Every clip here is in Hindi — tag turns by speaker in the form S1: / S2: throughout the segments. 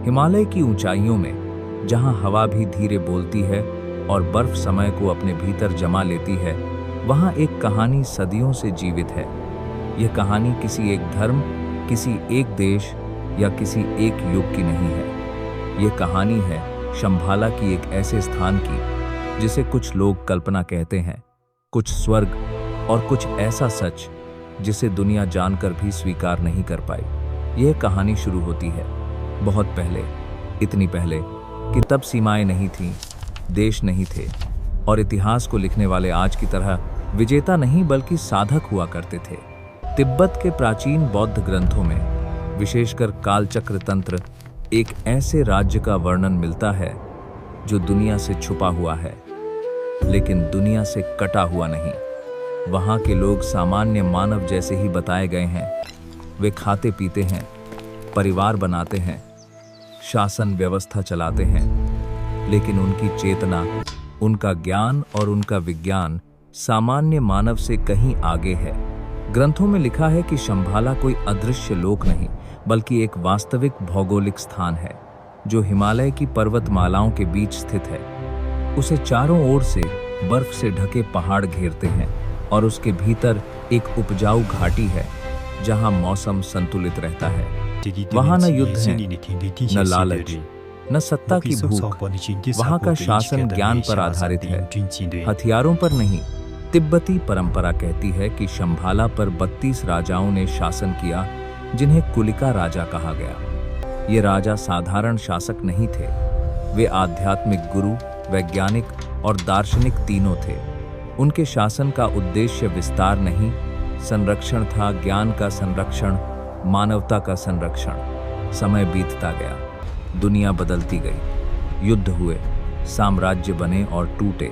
S1: हिमालय की ऊंचाइयों में, जहां हवा भी धीरे बोलती है और बर्फ समय को अपने भीतर जमा लेती है, वहां एक कहानी सदियों से जीवित है। यह कहानी किसी एक धर्म, किसी एक देश या किसी एक युग की नहीं है। यह कहानी है शंभाला की एक ऐसे स्थान की जिसे कुछ लोग कल्पना कहते हैं, कुछ स्वर्ग और कुछ ऐसा सच जिसे दुनिया जानकर भी स्वीकार नहीं कर पाई। यह कहानी शुरू होती है बहुत पहले, इतनी पहले कि तब सीमाएं नहीं थीं, देश नहीं थे और इतिहास को लिखने वाले आज की तरह विजेता नहीं बल्कि साधक हुआ करते थे। तिब्बत के प्राचीन बौद्ध ग्रंथों में, विशेषकर कालचक्र तंत्र, एक ऐसे राज्य का वर्णन मिलता है जो दुनिया से छुपा हुआ है, लेकिन दुनिया से कटा हुआ नहीं। वहां के लोग सामान्य मानव जैसे ही बताए गए हैं। वे खाते पीते हैं, परिवार बनाते हैं, शासन व्यवस्था चलाते हैं, लेकिन उनकी चेतना, उनका ज्ञान और उनका विज्ञान सामान्य मानव से कहीं आगे है। ग्रंथों में लिखा है कि शंभाला कोई अदृश्य लोक नहीं बल्कि एक वास्तविक भौगोलिक स्थान है जो हिमालय की पर्वतमालाओं के बीच स्थित है। उसे चारों ओर से बर्फ से ढके पहाड़ घेरते हैं और उसके भीतर एक उपजाऊ घाटी है जहां मौसम संतुलित रहता है। वहां न युद्ध है, न लालच, न सत्ता की भूख। वहां का शासन ज्ञान पर आधारित है, हथियारों पर नहीं। तिब्बती परंपरा कहती है कि शंभाला पर 32 राजाओं ने शासन किया, जिन्हें कुलिका राजा कहा गया। ये राजा साधारण शासक नहीं थे, वे आध्यात्मिक गुरु, वैज्ञानिक और दार्शनिक तीनों थे। उनके शासन का उद्देश्य विस्तार नहीं, संरक्षण था, ज्ञान का संरक्षण, मानवता का संरक्षण। समय बीतता गया, दुनिया बदलती गई, युद्ध हुए, साम्राज्य बने और टूटे,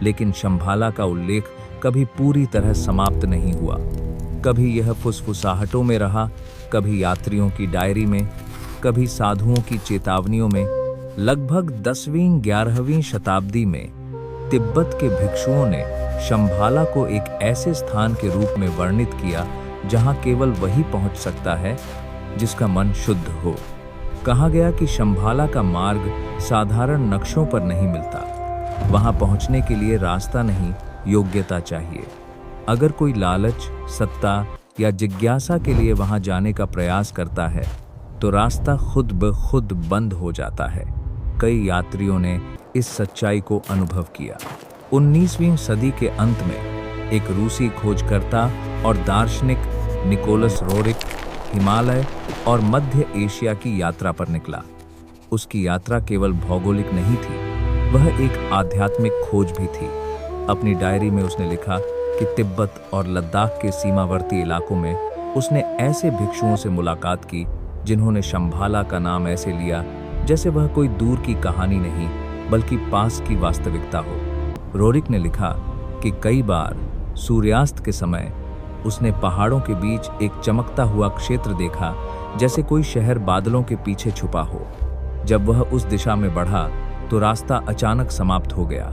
S1: लेकिन शंभाला का उल्लेख कभी पूरी तरह समाप्त नहीं हुआ। कभी यह फुसफुसाहटों में रहा, कभी यात्रियों की डायरी में, कभी साधुओं की चेतावनियों में। लगभग 10वीं-11वीं शताब्दी में तिब्बत के भिक्षुओं ने शंभाला को एक ऐसे स्थान के रूप में वर्णित किया जहां केवल वही पहुंच सकता है जिसका मन शुद्ध हो। कहा गया कि शंभाला का मार्ग साधारण नक्शों पर नहीं मिलता। वहां पहुंचने के लिए रास्ता नहीं, योग्यता चाहिए। अगर कोई लालच, सत्ता या जिज्ञासा के लिए वहां जाने का प्रयास करता है तो रास्ता खुद ब खुद बंद हो जाता है। कई यात्रियों ने इस सच्चाई को अनुभव किया। 19वीं सदी के अंत में एक रूसी खोजकर्ता और दार्शनिक निकोलस रोरिक हिमालय और मध्य एशिया की यात्रा पर निकला। उसकी यात्रा केवल भौगोलिक नहीं थी, वह एक आध्यात्मिक खोज भी थी। अपनी डायरी में उसने लिखा कि तिब्बत और लद्दाख के सीमावर्ती इलाकों में उसने ऐसे भिक्षुओं से मुलाकात की जिन्होंने शंभाला का नाम ऐसे लिया जैसे वह कोई दूर की कहानी नहीं बल्कि पास की वास्तविकता हो। रोरिक ने लिखा कि कई बार सूर्यास्त के समय उसने पहाड़ों के बीच एक चमकता हुआ क्षेत्र देखा, जैसे कोई शहर बादलों के पीछे छुपा हो। जब वह उस दिशा में बढ़ा तो रास्ता अचानक समाप्त हो गया।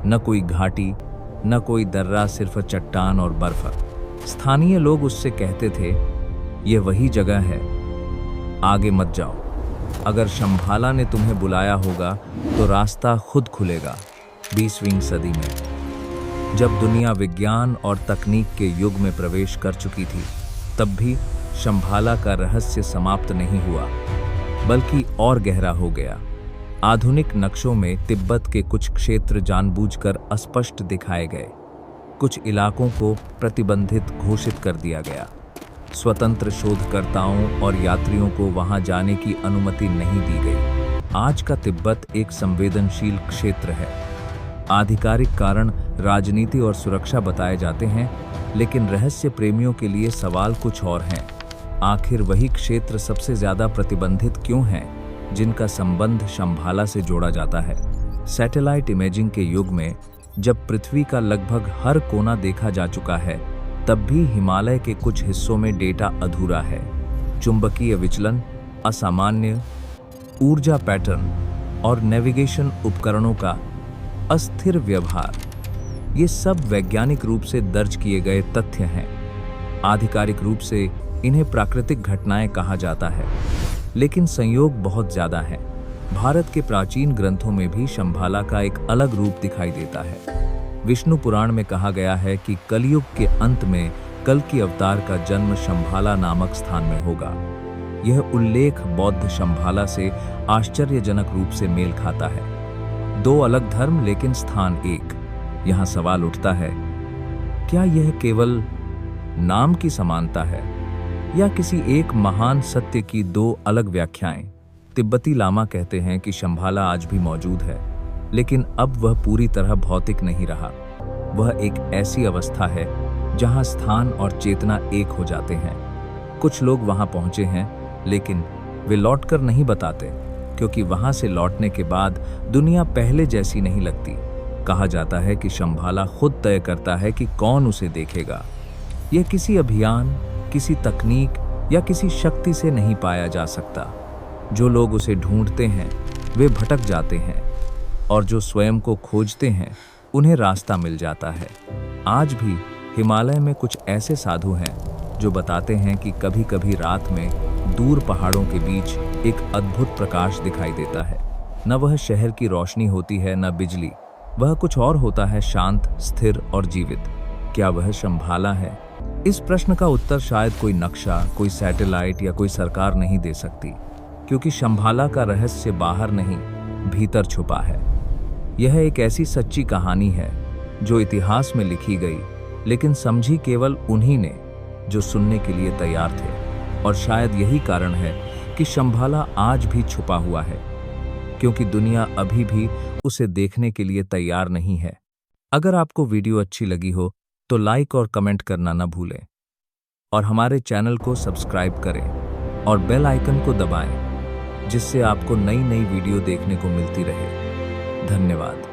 S1: न कोई घाटी, न कोई दर्रा, सिर्फ चट्टान और बर्फ। स्थानीय लोग उससे कहते थे, ये वही जगह है, आगे मत जाओ। अगर शंभाला ने तुम्हें बुलाया होगा तो रास्ता खुद खुलेगा। 20वीं सदी में जब दुनिया विज्ञान और तकनीक के युग में प्रवेश कर चुकी थी, तब भी शंभाला का रहस्य समाप्त नहीं हुआ बल्कि और गहरा हो गया। आधुनिक नक्शों में तिब्बत के कुछ क्षेत्र जानबूझकर अस्पष्ट दिखाए गए, कुछ इलाकों को प्रतिबंधित घोषित कर दिया गया। स्वतंत्र शोधकर्ताओं और यात्रियों को वहां जाने की अनुमति नहीं दी गई। आज का तिब्बत एक संवेदनशील क्षेत्र है। आधिकारिक कारण राजनीति और सुरक्षा बताए जाते हैं, लेकिन रहस्य प्रेमियों के लिए सवाल कुछ और हैं। आखिर वही क्षेत्र सबसे ज्यादा प्रतिबंधित क्यों हैं, जिनका संबंध शंभाला से जोड़ा जाता है? सैटेलाइट इमेजिंग के युग में जब पृथ्वी का लगभग हर कोना देखा जा चुका है, तब भी हिमालय के कुछ हिस्सों में डेटा अधूरा है। चुंबकीय विचलन, असामान्य ऊर्जा पैटर्न और नेविगेशन उपकरणों का अस्थिर व्यवहार, ये सब वैज्ञानिक रूप से दर्ज किए गए तथ्य हैं। आधिकारिक रूप से इन्हें प्राकृतिक घटनाएं कहा जाता है, लेकिन संयोग बहुत ज्यादा है। भारत के प्राचीन ग्रंथों में भी शंभाला का एक अलग रूप दिखाई देता है। विष्णु पुराण में कहा गया है कि कलयुग के अंत में कल की अवतार का जन्म शंभाला नामक स्थान में होगा। यह उल्लेख बौद्ध शंभाला से आश्चर्यजनक रूप से मेल खाता है। दो अलग धर्म लेकिन स्थान एक। यहाँ सवाल उठता है, क्या यह केवल नाम की समानता है या किसी एक महान सत्य की दो अलग व्याख्याएं? तिब्बती लामा कहते हैं कि शंभाला आज भी मौजूद है, लेकिन अब वह पूरी तरह भौतिक नहीं रहा। वह एक ऐसी अवस्था है जहां स्थान और चेतना एक हो जाते हैं। कुछ लोग वहां पहुंचे हैं, लेकिन वे लौटकर नहीं बताते, क्योंकि वहां से लौटने के बाद दुनिया पहले जैसी नहीं लगती। कहा जाता है कि शंभाला खुद तय करता है कि कौन उसे देखेगा। यह किसी अभियान, किसी तकनीक या किसी शक्ति से नहीं पाया जा सकता। जो लोग उसे ढूंढते हैं वे भटक जाते हैं, और जो स्वयं को खोजते हैं उन्हें रास्ता मिल जाता है। आज भी हिमालय में कुछ ऐसे साधु हैं जो बताते हैं कि कभी-कभी रात में दूर पहाड़ों के बीच एक अद्भुत प्रकाश दिखाई देता है। न वह शहर की रोशनी होती है, न बिजली। वह कुछ और होता है, शांत, स्थिर और जीवित। क्या वह शंभाला है? इस प्रश्न का उत्तर शायद कोई नक्शा, कोई सैटेलाइट या कोई सरकार नहीं दे सकती, क्योंकि शंभाला का रहस्य बाहर नहीं, भीतर छुपा है। यह एक ऐसी सच्ची कहानी है जो इतिहास में लिखी गई, लेकिन समझी केवल उन्हीं ने जो सुनने के लिए तैयार थे। और शायद यही कारण है कि शंभाला आज भी छुपा हुआ है, क्योंकि दुनिया अभी भी उसे देखने के लिए तैयार नहीं है। अगर आपको वीडियो अच्छी लगी हो तो लाइक और कमेंट करना न भूलें, और हमारे चैनल को सब्सक्राइब करें और बेल आइकन को दबाएं, जिससे आपको नई नई वीडियो देखने को मिलती रहे। धन्यवाद।